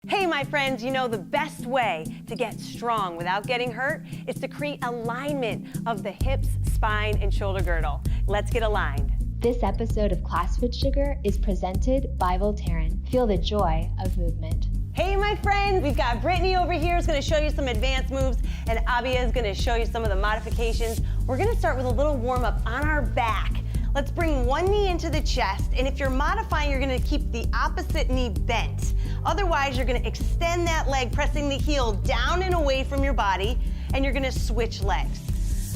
Hey my friends, you know the best way to get strong without getting hurt is to create alignment of the hips, spine, and shoulder girdle. Let's get aligned. This episode of Class FitSugar is presented by Voltaren. Feel the joy of movement. Hey my friends, we've got Brittany over here who's going to show you some advanced moves, and Abia is going to show you some of the modifications. We're going to start with a little warm-up on our back. Let's bring one knee into the chest, and if you're modifying, you're gonna keep the opposite knee bent. Otherwise, you're gonna extend that leg, pressing the heel down and away from your body, and you're gonna switch legs.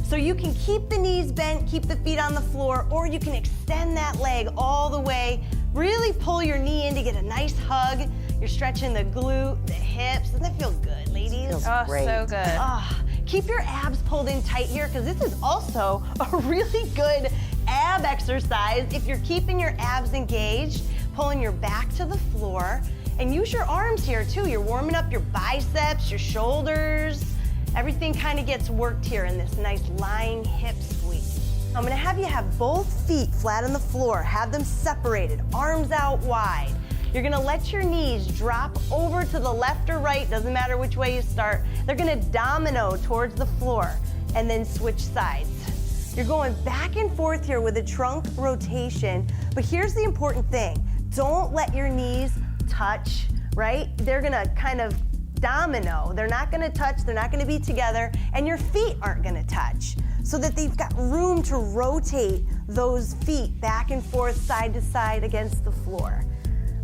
So you can keep the knees bent, keep the feet on the floor, or you can extend that leg all the way, really pull your knee in to get a nice hug. You're stretching the glute, the hips. Doesn't that feel good, ladies? Feels great. So good. Keep your abs pulled in tight here, because this is also a really good ab exercise. If you're keeping your abs engaged, pulling your back to the floor, and use your arms here too. You're warming up your biceps, your shoulders. Everything kind of gets worked here in this nice lying hip squeeze. I'm gonna have you have both feet flat on the floor, have them separated, arms out wide. You're gonna let your knees drop over to the left or right, doesn't matter which way you start. They're gonna domino towards the floor and then switch sides. You're going back and forth here with a trunk rotation, but here's the important thing. Don't let your knees touch, right? They're gonna kind of domino. They're not gonna touch, they're not gonna be together, and your feet aren't gonna touch, so that they've got room to rotate those feet back and forth, side to side against the floor.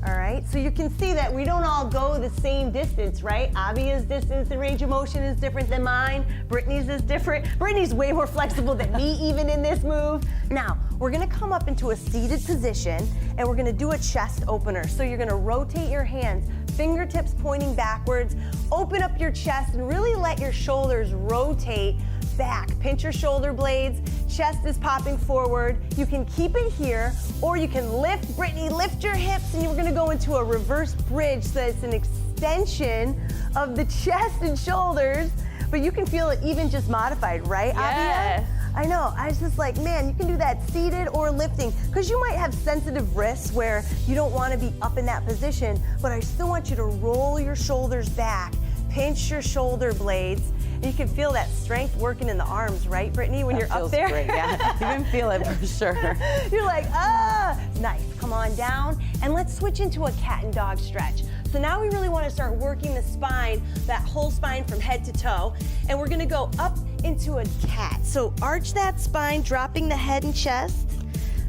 All right, so you can see that we don't all go the same distance, right? Abia's distance and range of motion is different than mine. Brittany's is different. Brittany's way more flexible than me even in this move. Now, we're gonna come up into a seated position and we're gonna do a chest opener. So you're gonna rotate your hands, fingertips pointing backwards, open up your chest and really let your shoulders rotate back. Pinch your shoulder blades, chest is popping forward. You can keep it here, or you can lift, Brittany, lift your hips, and you're gonna go into a reverse bridge so that it's an extension of the chest and shoulders, but you can feel it even just modified, right, Yes. Abia? I know, I was just like, man, you can do that seated or lifting, because you might have sensitive wrists where you don't wanna be up in that position, but I still want you to roll your shoulders back, pinch your shoulder blades, and you can feel that strength working in the arms, right, Brittany, when you're up there? Great, yeah. You can feel it for sure. You're like, ah, nice. Come on down, and let's switch into a cat and dog stretch. So now we really want to start working the spine, that whole spine from head to toe, and we're gonna go up into a cat. So arch that spine, dropping the head and chest,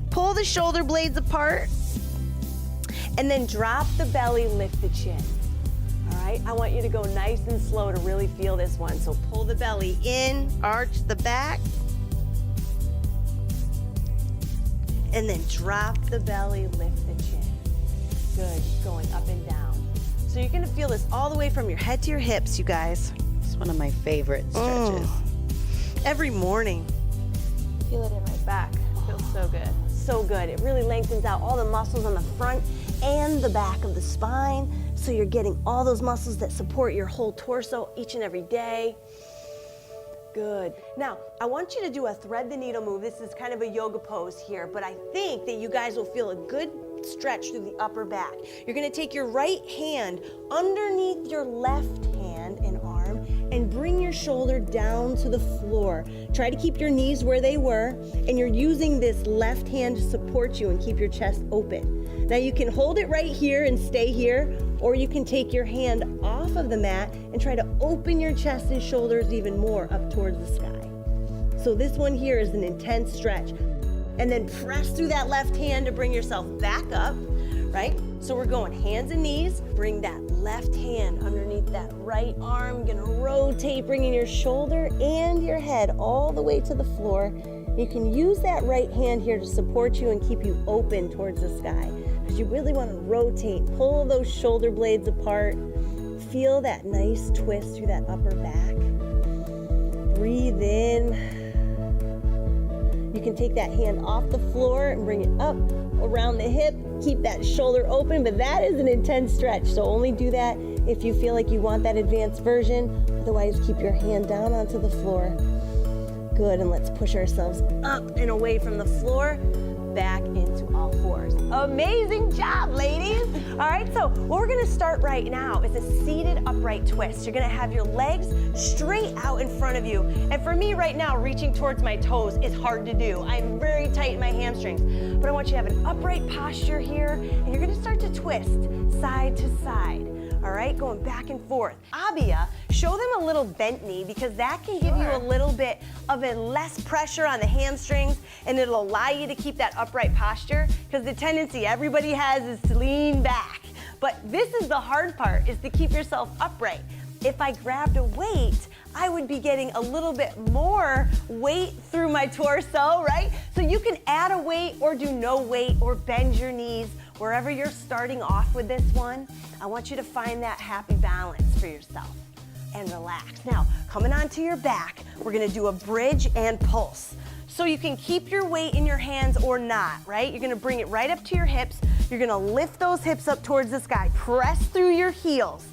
pull the shoulder blades apart, and then drop the belly, lift the chin. All right, I want you to go nice and slow to really feel this one. So pull the belly in, arch the back, and then drop the belly, lift the chin. Good, going up and down. So you're gonna feel this all the way from your head to your hips, you guys. It's one of my favorite stretches. Every morning. Feel it in my back. Feels so good. So good, it really lengthens out all the muscles on the front and the back of the spine. So you're getting all those muscles that support your whole torso each and every day. Good. Now, I want you to do a thread the needle move. This is kind of a yoga pose here, but I think that you guys will feel a good stretch through the upper back. You're gonna take your right hand underneath your left hand and arm and bring your shoulder down to the floor. Try to keep your knees where they were, and you're using this left hand to support you and keep your chest open. Now you can hold it right here and stay here, or you can take your hand off of the mat and try to open your chest and shoulders even more up towards the sky. So this one here is an intense stretch. And then press through that left hand to bring yourself back up, right? So we're going hands and knees, bring that left hand underneath that right arm, gonna rotate, bringing your shoulder and your head all the way to the floor. You can use that right hand here to support you and keep you open towards the sky. Because you really want to rotate, pull those shoulder blades apart, feel that nice twist through that upper back. Breathe in. You can take that hand off the floor and bring it up around the hip, keep that shoulder open, but that is an intense stretch, so only do that if you feel like you want that advanced version. Otherwise, keep your hand down onto the floor. Good, and let's push ourselves up and away from the floor, back into all fours. Amazing job, ladies. All right, so what we're gonna start right now is a seated upright twist. You're gonna have your legs straight out in front of you. And for me right now, reaching towards my toes is hard to do. I'm very tight in my hamstrings. But I want you to have an upright posture here, and you're gonna start to twist side to side. All right, going back and forth. Abia, show them a little bent knee because that can give you a little bit of a less pressure on the hamstrings, and it'll allow you to keep that upright posture, because the tendency everybody has is to lean back. But this is the hard part, is to keep yourself upright. If I grabbed a weight, I would be getting a little bit more weight through my torso, right? So you can add a weight or do no weight or bend your knees. Wherever you're starting off with this one, I want you to find that happy balance for yourself and relax. Now, coming onto your back, we're gonna do a bridge and pulse. So you can keep your weight in your hands or not, right? You're gonna bring it right up to your hips. You're gonna lift those hips up towards the sky. Press through your heels,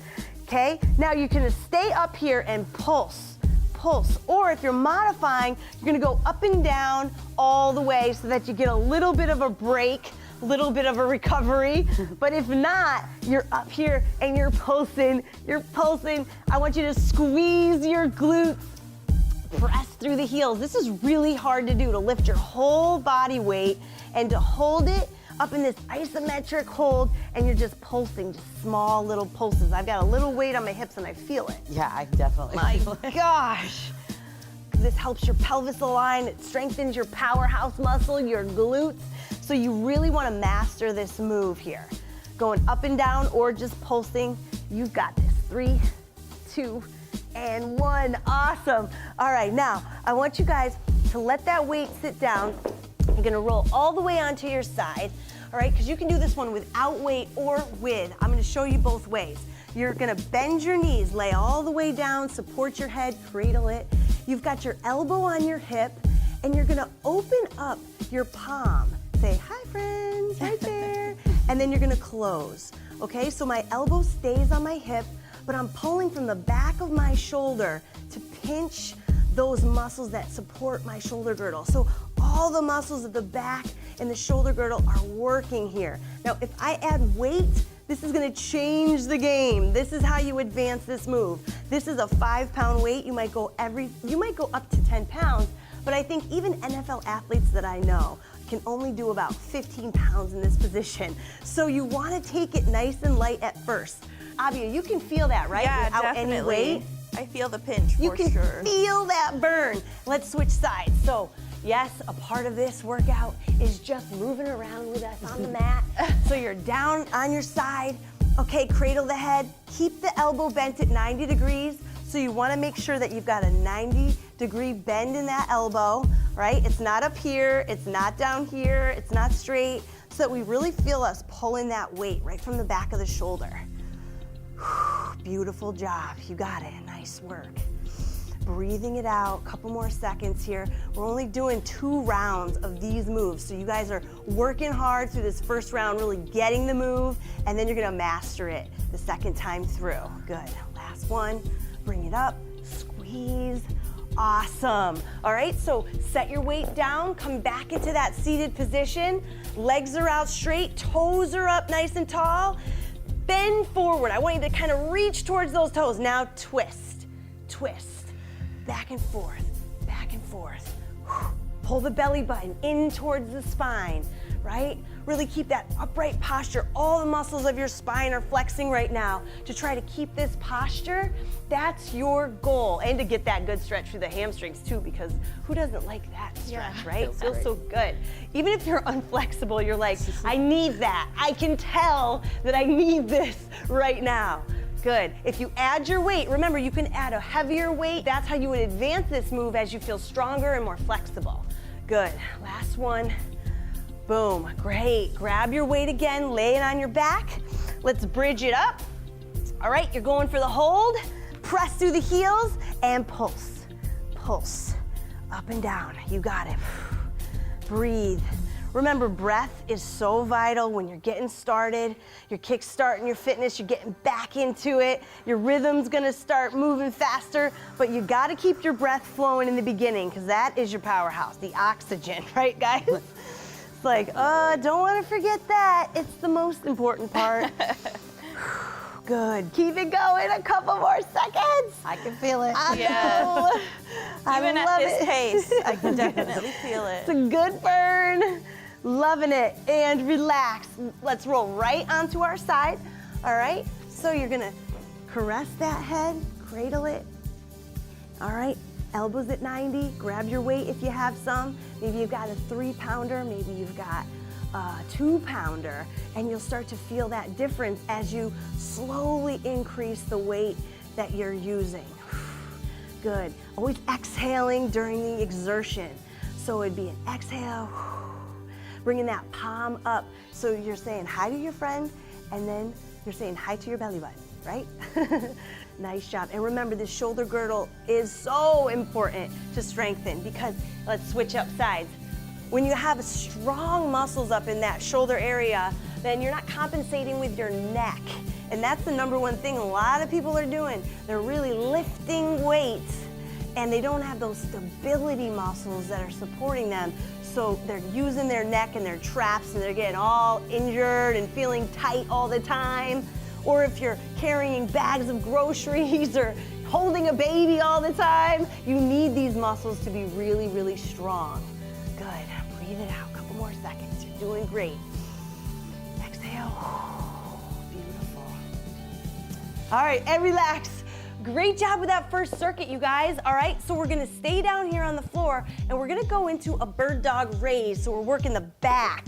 okay? Now you're gonna stay up here and pulse, pulse. Or if you're modifying, you're gonna go up and down all the way so that you get a little bit of a break, little bit of a recovery. But if not, you're up here and you're pulsing, I want you to squeeze your glutes, press through the heels. This is really hard to do, to lift your whole body weight and to hold it up in this isometric hold, and you're just pulsing, just small little pulses. I've got a little weight on my hips and I feel it. Yeah, I definitely My feel it. gosh. This helps your pelvis align, it strengthens your powerhouse muscle, your glutes. So you really want to master this move here. Going up and down or just pulsing, you've got this. 3, 2, and 1. Awesome. All right, now I want you guys to let that weight sit down. You're gonna roll all the way onto your side, all right? Because you can do this one without weight or with. I'm gonna show you both ways. You're gonna bend your knees, lay all the way down, support your head, cradle it. You've got your elbow on your hip, and you're gonna open up your palm. Say, hi friends, right there. And then you're gonna close, okay? So my elbow stays on my hip, but I'm pulling from the back of my shoulder to pinch those muscles that support my shoulder girdle. So all the muscles of the back and the shoulder girdle are working here. Now, if I add weight, this is gonna change the game. This is how you advance this move. This is a 5-pound weight. You might go up to 10 pounds, but I think even NFL athletes that I know can only do about 15 pounds in this position. So you wanna take it nice and light at first. Abia, you can feel that, right? Yeah, without definitely. any weight. I feel the pinch for You can sure. feel that burn. Let's switch sides. So yes, a part of this workout is just moving around with us on the mat. So you're down on your side. Okay, cradle the head. Keep the elbow bent at 90 degrees. So you wanna make sure that you've got a 90-degree bend in that elbow, right? It's not up here, it's not down here, it's not straight, so that we really feel us pulling that weight right from the back of the shoulder. Beautiful job, you got it, nice work. Breathing it out, a couple more seconds here. We're only doing 2 rounds of these moves, so you guys are working hard through this first round, really getting the move, and then you're gonna master it the second time through. Good, last one, bring it up, squeeze, awesome. All right, so set your weight down, come back into that seated position, legs are out straight, toes are up nice and tall, bend forward. I want you to kind of reach towards those toes. Now twist, twist, back and forth, back and forth. Pull the belly button in towards the spine, right? Really keep that upright posture. All the muscles of your spine are flexing right now to try to keep this posture. That's your goal. And to get that good stretch through the hamstrings too, because who doesn't like that stretch, right? It feels so good. Even if you're unflexible, you're like, I need that. I can tell that I need this right now. Good. If you add your weight, remember you can add a heavier weight. That's how you would advance this move as you feel stronger and more flexible. Good. Last one. Boom. Great. Grab your weight again, lay it on your back. Let's bridge it up. All right, you're going for the hold. Press through the heels and pulse. Pulse. Up and down. You got it. Breathe. Remember, breath is so vital when you're getting started. You're kick-starting your fitness, you're getting back into it. Your rhythm's gonna start moving faster, but you gotta keep your breath flowing in the beginning because that is your powerhouse, the oxygen, right guys? like, don't want to forget that. It's the most important part. Good. Keep it going. A couple more seconds. I can feel it. Yes. Even at this pace, I can definitely feel it. It's a good burn. Loving it. And relax. Let's roll right onto our side. All right? So you're going to caress that head, cradle it. All right? Elbows at 90. Grab your weight if you have some. Maybe you've got a 3-pounder. Maybe you've got a 2-pounder. And you'll start to feel that difference as you slowly increase the weight that you're using. Good. Always exhaling during the exertion. So it'd be an exhale, bringing that palm up. So you're saying hi to your friend, and then you're saying hi to your belly button, right? Nice job. And remember, this shoulder girdle is so important to strengthen because let's switch up sides. When you have strong muscles up in that shoulder area, then you're not compensating with your neck. And that's the number one thing a lot of people are doing. They're really lifting weights and they don't have those stability muscles that are supporting them. So they're using their neck and their traps and they're getting all injured and feeling tight all the time. Or if you're carrying bags of groceries or holding a baby all the time, you need these muscles to be really, really strong. Good. Breathe it out. A couple more seconds. You're doing great. Exhale. Beautiful. All right, and relax. Great job with that first circuit, you guys. All right, so we're gonna stay down here on the floor and we're gonna go into a bird dog raise. So we're working the back.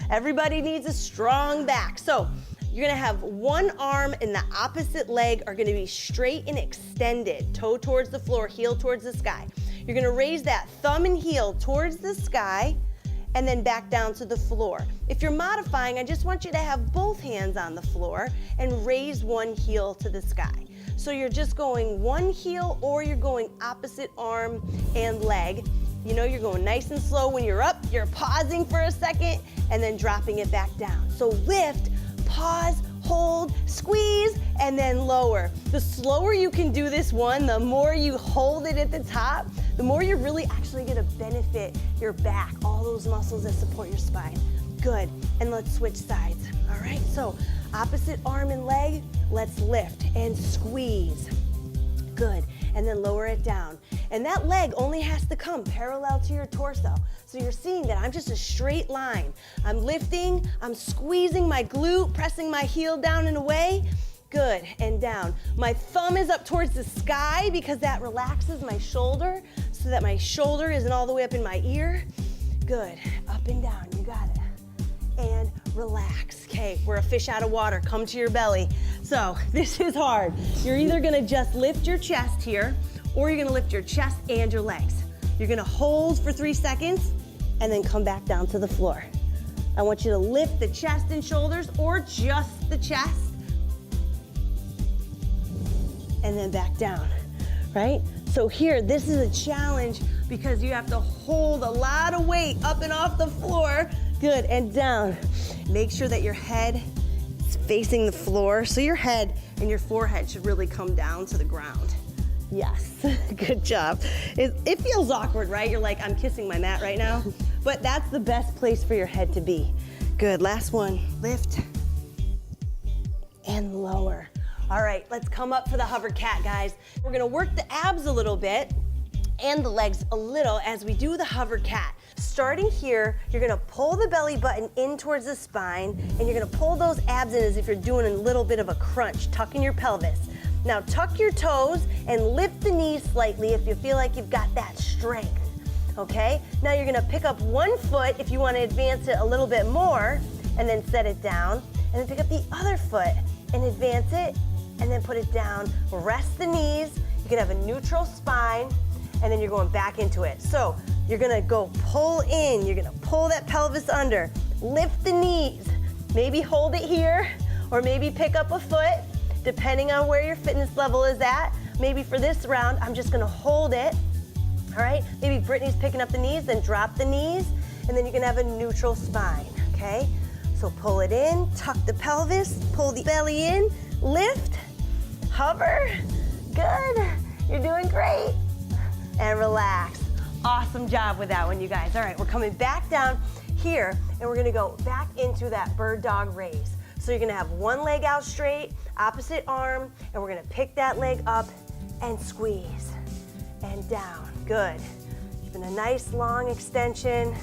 Everybody needs a strong back. So you're gonna have one arm and the opposite leg are gonna be straight and extended, toe towards the floor, heel towards the sky. You're gonna raise that thumb and heel towards the sky and then back down to the floor. If you're modifying, I just want you to have both hands on the floor and raise one heel to the sky. So you're just going one heel or you're going opposite arm and leg. You know, you're going nice and slow. When you're up, you're pausing for a second and then dropping it back down. So lift, pause, hold, squeeze, and then lower. The slower you can do this one, the more you hold it at the top, the more you're really actually gonna benefit your back, all those muscles that support your spine. Good, and let's switch sides. All right, so opposite arm and leg, let's lift and squeeze. Good, and then lower it down. And that leg only has to come parallel to your torso. So you're seeing that I'm just a straight line. I'm lifting, I'm squeezing my glute, pressing my heel down and away. Good, and down. My thumb is up towards the sky because that relaxes my shoulder so that my shoulder isn't all the way up in my ear. Good, up and down, you got it. And relax. Okay, we're a fish out of water. Come to your belly. So this is hard. You're either gonna just lift your chest here or you're gonna lift your chest and your legs. You're gonna hold for 3 seconds and then come back down to the floor. I want you to lift the chest and shoulders or just the chest and then back down, right? So here, this is a challenge because you have to hold a lot of weight up and off the floor. Good, and down. Make sure that your head is facing the floor. So your head and your forehead should really come down to the ground. Yes, good job. It feels awkward, right? You're like, I'm kissing my mat right now. But that's the best place for your head to be. Good, last one. Lift and lower. All right, let's come up for the hover cat, guys. We're gonna work the abs a little bit and the legs a little as we do the hover cat. Starting here, you're gonna pull the belly button in towards the spine and you're gonna pull those abs in as if you're doing a little bit of a crunch, tucking your pelvis. Now tuck your toes and lift the knees slightly if you feel like you've got that strength, okay? Now you're gonna pick up one foot if you wanna advance it a little bit more and then set it down, and then pick up the other foot and advance it and then put it down. Rest the knees, you can have a neutral spine, and then you're going back into it. So you're gonna go pull in, you're gonna pull that pelvis under, lift the knees, maybe hold it here, or maybe pick up a foot, depending on where your fitness level is at. Maybe for this round, I'm just gonna hold it, all right? Maybe Brittany's picking up the knees, then drop the knees, and then you can have a neutral spine, okay? So pull it in, tuck the pelvis, pull the belly in, lift, hover, good, you're doing great. And relax. Awesome job with that one, you guys. All right, we're coming back down. here, and we're gonna go back into that bird dog raise. So you're gonna have one leg out straight, opposite arm, and we're gonna pick that leg up and squeeze, and down, good. Keeping a nice long extension.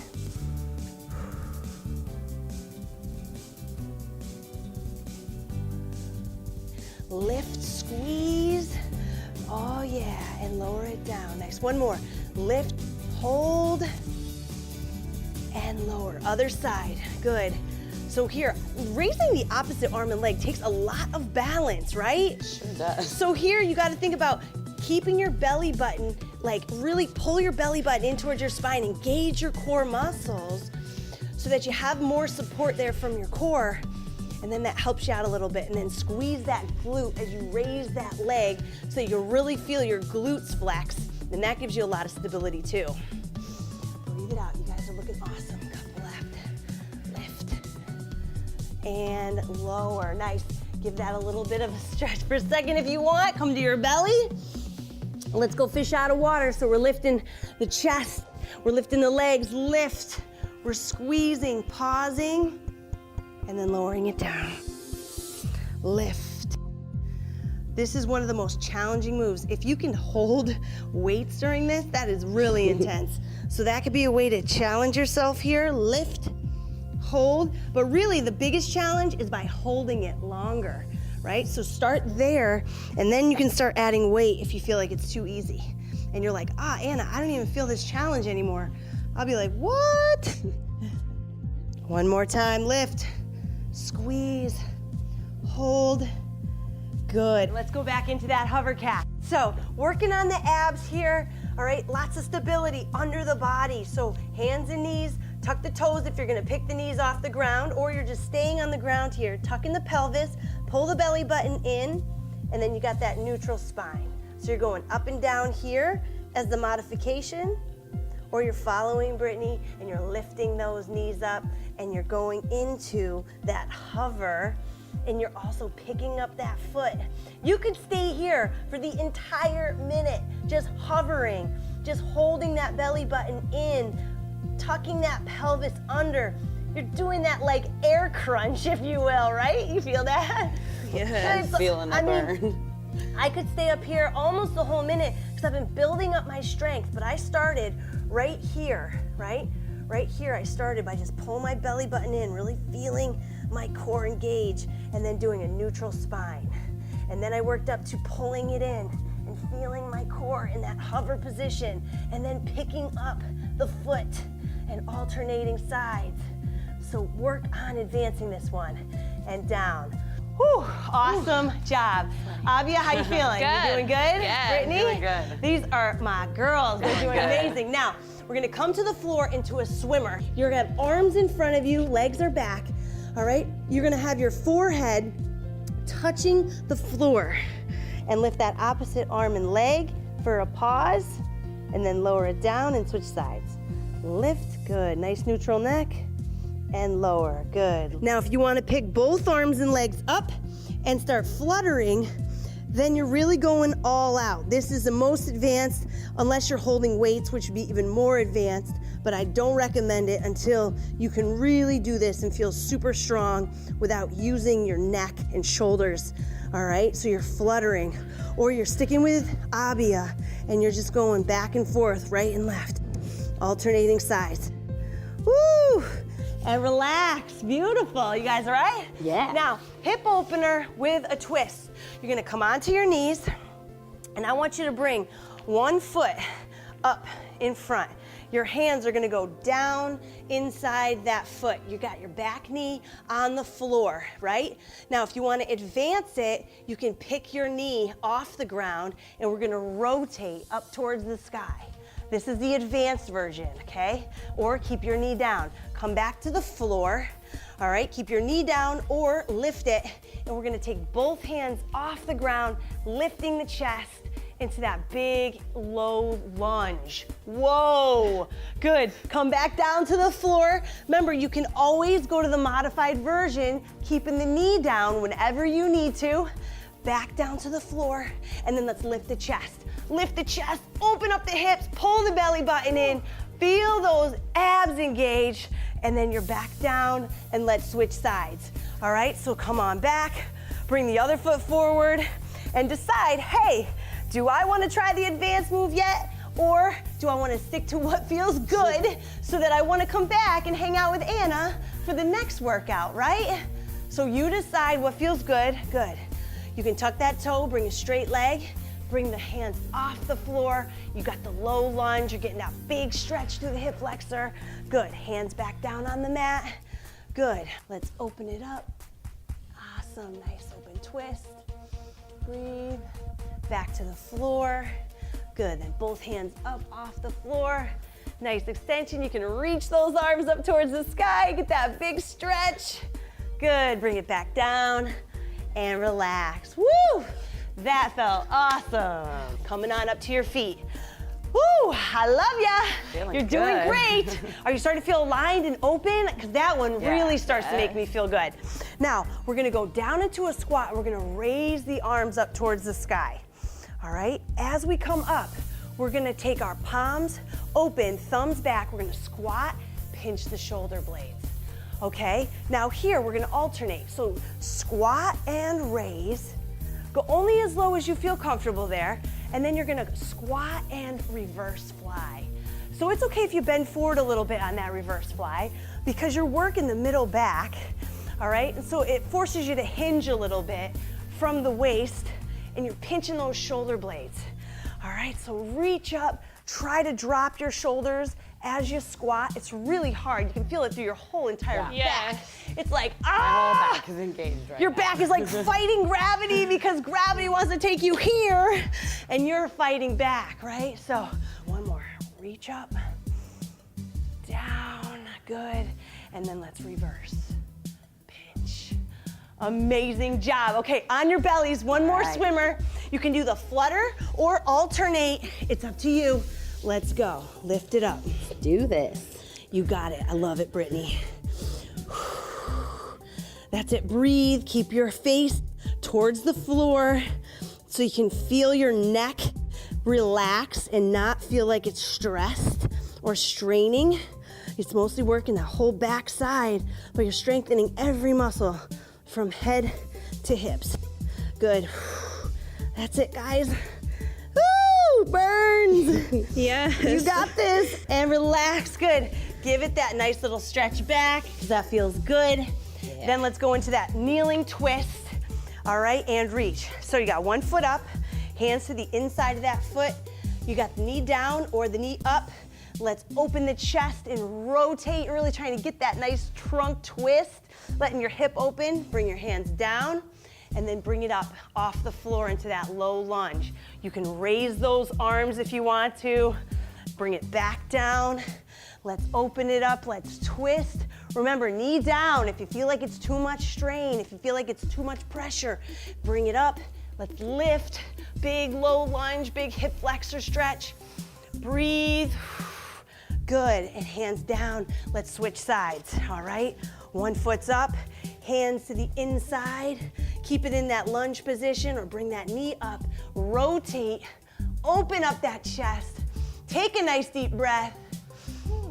Lift, squeeze. Oh yeah, and lower it down. Nice, one more. Lift, hold, and lower. Other side, good. So here, raising the opposite arm and leg takes a lot of balance, right? Sure does. So here you gotta think about keeping your belly button, like really pull your belly button in towards your spine, engage your core muscles so that you have more support there from your core. And then that helps you out a little bit. And then squeeze that glute as you raise that leg so that you really feel your glutes flex. And that gives you a lot of stability too. Breathe it out. You guys are looking awesome. Cup left, lift, and lower. Nice. Give that a little bit of a stretch for a second if you want. Come to your belly. Let's go fish out of water. So we're lifting the chest. We're lifting the legs. Lift. We're squeezing, pausing, and then lowering it down. Lift. This is one of the most challenging moves. If you can hold weights during this, that is really intense. So that could be a way to challenge yourself here. Lift, hold, but really the biggest challenge is by holding it longer, right? So start there, and then you can start adding weight if you feel like it's too easy. And you're like, Anna, I don't even feel this challenge anymore. I'll be like, what? One more time, lift. Squeeze, hold, good. Let's go back into that hover cat. So working on the abs here, all right, lots of stability under the body. So hands and knees, tuck the toes if you're gonna pick the knees off the ground, or you're just staying on the ground here. Tuck in the pelvis, pull the belly button in, and then you got that neutral spine. So you're going up and down here as the modification, or you're following Brittany and you're lifting those knees up and you're going into that hover, and you're also picking up that foot. You could stay here for the entire minute, just hovering, just holding that belly button in, tucking that pelvis under. You're doing that like air crunch, if you will, right? You feel that? Yeah, I'm feeling the burn. I could stay up here almost the whole minute because I've been building up my strength, but I started right here, right? Right here, I started by just pulling my belly button in, really feeling my core engage, and then doing a neutral spine. And then I worked up to pulling it in and feeling my core in that hover position, and then picking up the foot and alternating sides. So work on advancing this one. And down. Whew, awesome job. Abia, how you feeling? Good. You doing good? Yeah, Brittany? doing good. These are my girls. They're doing amazing. Now, we're gonna come to the floor into a swimmer. You're gonna have arms in front of you, legs are back, all right? You're gonna have your forehead touching the floor, and lift that opposite arm and leg for a pause, and then lower it down and switch sides. Lift, good, nice neutral neck, and lower, good. Now, if you wanna pick both arms and legs up and start fluttering, then you're really going all out. This is the most advanced, unless you're holding weights, which would be even more advanced, but I don't recommend it until you can really do this and feel super strong without using your neck and shoulders, all right? So you're fluttering, or you're sticking with Abia, and you're just going back and forth, right and left, alternating sides. Woo! And relax, beautiful. You guys all right? Yeah. Now, hip opener with a twist. You're gonna come onto your knees, and I want you to bring one foot up in front. Your hands are gonna go down inside that foot. You got your back knee on the floor, right? Now, if you wanna advance it, you can pick your knee off the ground, and we're gonna rotate up towards the sky. This is the advanced version, okay? Or keep your knee down. Come back to the floor, all right? Keep your knee down or lift it, and we're gonna take both hands off the ground, lifting the chest into that big, low lunge. Whoa, good. Come back down to the floor. Remember, you can always go to the modified version, keeping the knee down whenever you need to. Back down to the floor, and then let's lift the chest. Lift the chest, open up the hips, pull the belly button in, feel those abs engage, and then you're back down, and let's switch sides. All right, so come on back, bring the other foot forward, and decide, hey, do I want to try the advanced move yet? Or do I want to stick to what feels good so that I want to come back and hang out with Anna for the next workout, right? So you decide what feels good. Good. You can tuck that toe, bring a straight leg, bring the hands off the floor. You got the low lunge. You're getting that big stretch through the hip flexor. Good. Hands back down on the mat. Good. Let's open it up. Awesome. Nice open twist. Breathe. Back to the floor. Good, then both hands up off the floor. Nice extension, you can reach those arms up towards the sky, get that big stretch. Good, bring it back down and relax. Woo, that felt awesome. Coming on up to your feet. Woo, I love ya. You're doing great. Are you starting to feel aligned and open? Because that one really starts to make me feel good. Now, we're gonna go down into a squat. We're gonna raise the arms up towards the sky. All right, as we come up, we're gonna take our palms open, thumbs back, we're gonna squat, pinch the shoulder blades. Okay, now here we're gonna alternate. So squat and raise, go only as low as you feel comfortable there, and then you're gonna squat and reverse fly. So it's okay if you bend forward a little bit on that reverse fly because you're working the middle back, all right? And so it forces you to hinge a little bit from the waist, and you're pinching those shoulder blades. All right, so reach up, try to drop your shoulders as you squat. It's really hard. You can feel it through your whole entire back. It's like, My whole back is engaged right your now. back is like fighting gravity because gravity wants to take you here and you're fighting back, right? So one more, reach up, down, good, and then let's reverse. Amazing job. Okay, on your bellies, one more swimmer. You can do the flutter or alternate. It's up to you. Let's go. Lift it up. Do this. You got it. I love it, Brittany. That's it. Breathe. Keep your face towards the floor so you can feel your neck relax and not feel like it's stressed or straining. It's mostly working that whole back side, but you're strengthening every muscle from head to hips. Good. That's it, guys. Woo! Burns. Yes. You got this. And relax. Good. Give it that nice little stretch back because that feels good. Yeah. Then let's go into that kneeling twist. All right, and reach. So you got one foot up, hands to the inside of that foot. You got the knee down or the knee up. Let's open the chest and rotate, really trying to get that nice trunk twist. Letting your hip open, bring your hands down, and then bring it up off the floor into that low lunge. You can raise those arms if you want to. Bring it back down. Let's open it up, let's twist. Remember, knee down. If you feel like it's too much strain, if you feel like it's too much pressure, bring it up. Let's lift, big low lunge, big hip flexor stretch. Breathe. Good, and hands down. Let's switch sides, all right? One foot's up, hands to the inside. Keep it in that lunge position or bring that knee up. Rotate, open up that chest. Take a nice deep breath.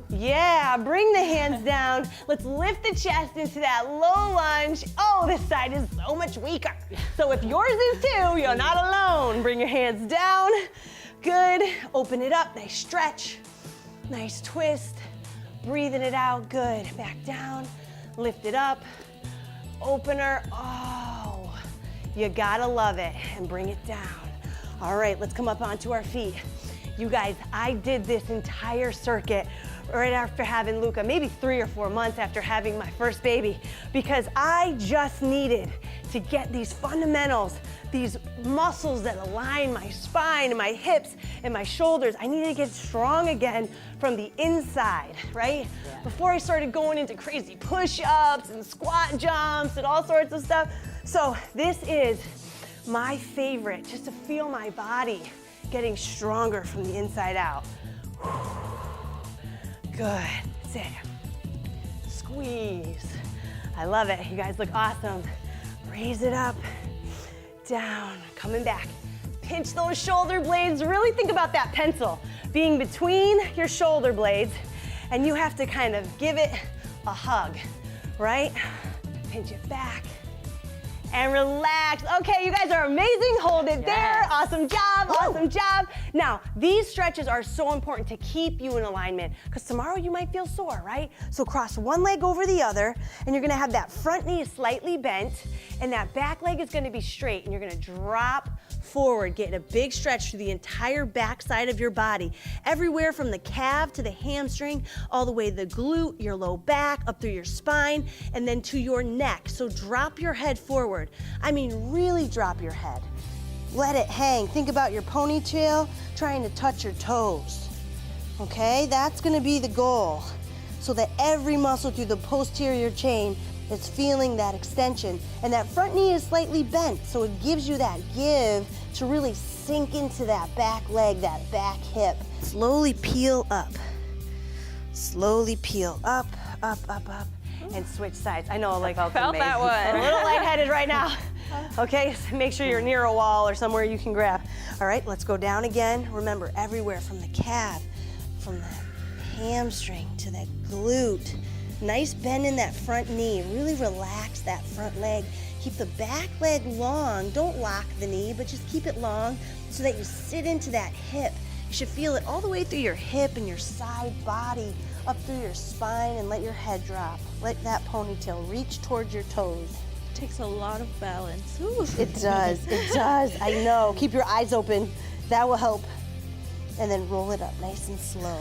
Yeah, bring the hands down. Let's lift the chest into that low lunge. Oh, this side is so much weaker. So if yours is too, you're not alone. Bring your hands down. Good, open it up, nice stretch. Nice twist, breathing it out, good. Back down, lift it up, opener, oh, you gotta love it, and bring it down. All right, let's come up onto our feet. You guys, I did this entire circuit right after having Luca, maybe 3 or 4 months after having my first baby, because I just needed to get these fundamentals, these muscles that align my spine and my hips and my shoulders. I needed to get strong again from the inside, right? Yeah. Before I started going into crazy push-ups and squat jumps and all sorts of stuff. So this is my favorite, just to feel my body getting stronger from the inside out. Good, that's it. Squeeze. I love it, you guys look awesome. Raise it up, down, coming back. Pinch those shoulder blades. Really think about that pencil being between your shoulder blades, and you have to kind of give it a hug, right? Pinch it back. And relax. Okay, you guys are amazing. Hold it there. Awesome job, awesome job. Now, these stretches are so important to keep you in alignment because tomorrow you might feel sore, right? So cross one leg over the other and you're gonna have that front knee slightly bent and that back leg is gonna be straight and you're gonna drop forward, getting a big stretch through the entire back side of your body. Everywhere from the calf to the hamstring, all the way to the glute, your low back, up through your spine, and then to your neck. So drop your head forward. I mean, really drop your head. Let it hang. Think about your ponytail trying to touch your toes. Okay, that's gonna be the goal. So that every muscle through the posterior chain is feeling that extension. And that front knee is slightly bent, so it gives you that give to really sink into that back leg, that back hip. Slowly peel up. Slowly peel up, up, up, up, and switch sides. I know, like, Felt that one. I'm a little lightheaded right now. Okay, so make sure you're near a wall or somewhere you can grab. All right, let's go down again. Remember, everywhere from the calf, from the hamstring to the glute. Nice bend in that front knee. Really relax that front leg. Keep the back leg long. Don't lock the knee, but just keep it long so that you sit into that hip. You should feel it all the way through your hip and your side body, up through your spine, and let your head drop. Let that ponytail reach towards your toes. Takes a lot of balance. Ooh. It does, it does. I know. Keep your eyes open. That will help. And then roll it up nice and slow.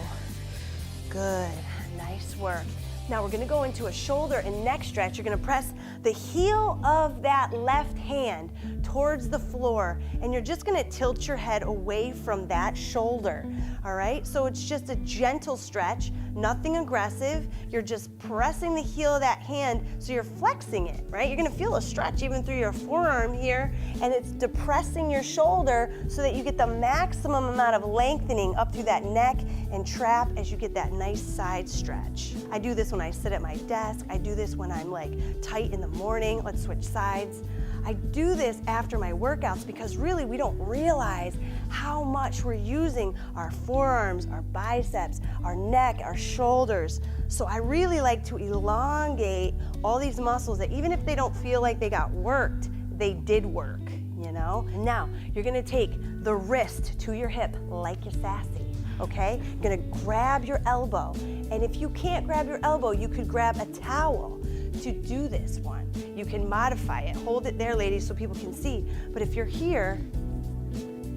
Good, nice work. Now we're gonna go into a shoulder and neck stretch. You're gonna press the heel of that left hand towards the floor, and you're just gonna tilt your head away from that shoulder, all right? So it's just a gentle stretch, nothing aggressive. You're just pressing the heel of that hand, so you're flexing it, right? You're gonna feel a stretch even through your forearm here, and it's depressing your shoulder so that you get the maximum amount of lengthening up through that neck and trap as you get that nice side stretch. I do this when I sit at my desk. I do this when I'm like tight in the morning. Let's switch sides. I do this after my workouts because really we don't realize how much we're using our forearms, our biceps, our neck, our shoulders. So I really like to elongate all these muscles that even if they don't feel like they got worked, they did work, you know? Now, you're gonna take the wrist to your hip like you're sassy, okay? You're gonna grab your elbow. And if you can't grab your elbow, you could grab a towel to do this one. You can modify it. Hold it there, ladies, so people can see. But if you're here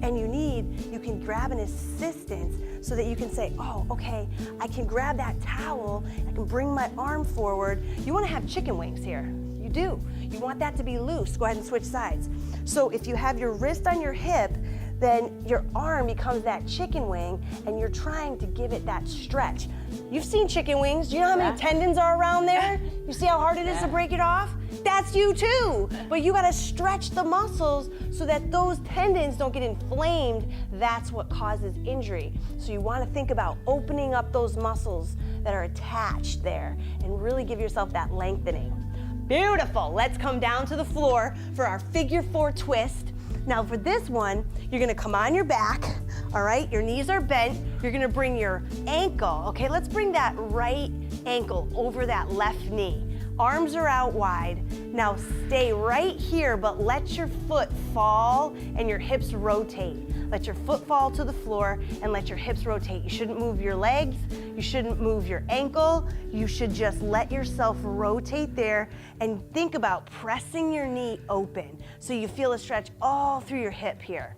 and you can grab an assistance so that you can say, oh, okay, I can grab that towel, I can bring my arm forward. You wanna have chicken wings here. You do. You want that to be loose. Go ahead and switch sides. So if you have your wrist on your hip, then your arm becomes that chicken wing and you're trying to give it that stretch. You've seen chicken wings. Do you know how many tendons are around there? You see how hard it is to break it off? That's you too. But you gotta stretch the muscles so that those tendons don't get inflamed. That's what causes injury. So you wanna think about opening up those muscles that are attached there and really give yourself that lengthening. Beautiful. Let's come down to the floor for our figure 4 twist. Now for this one, you're gonna come on your back, all right? Your knees are bent. You're gonna bring your ankle, okay? Let's bring that right ankle over that left knee. Arms are out wide. Now stay right here, but let your foot fall and your hips rotate. Let your foot fall to the floor and let your hips rotate. You shouldn't move your legs. You shouldn't move your ankle. You should just let yourself rotate there and think about pressing your knee open so you feel a stretch all through your hip here.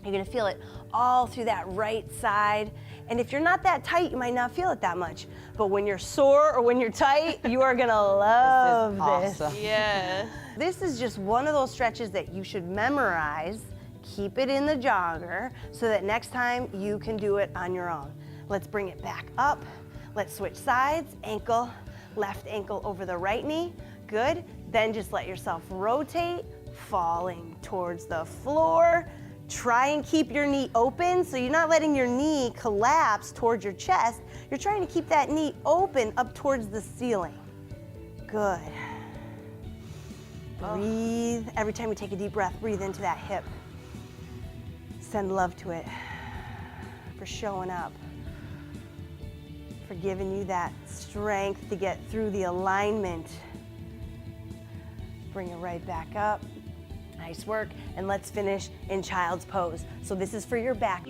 You're gonna feel it all through that right side. And if you're not that tight, you might not feel it that much. But when you're sore or when you're tight, you are gonna love this. Awesome. Yeah. This is just one of those stretches that you should memorize, keep it in the jogger, so that next time you can do it on your own. Let's bring it back up. Let's switch sides, ankle, left ankle over the right knee. Good. Then just let yourself rotate, falling towards the floor. Try and keep your knee open, so you're not letting your knee collapse towards your chest. You're trying to keep that knee open up towards the ceiling. Good. Breathe. Every time you take a deep breath, breathe into that hip. Send love to it for showing up. for giving you that strength to get through the alignment. Bring it right back up. Nice work. And let's finish in child's pose. So this is for your back.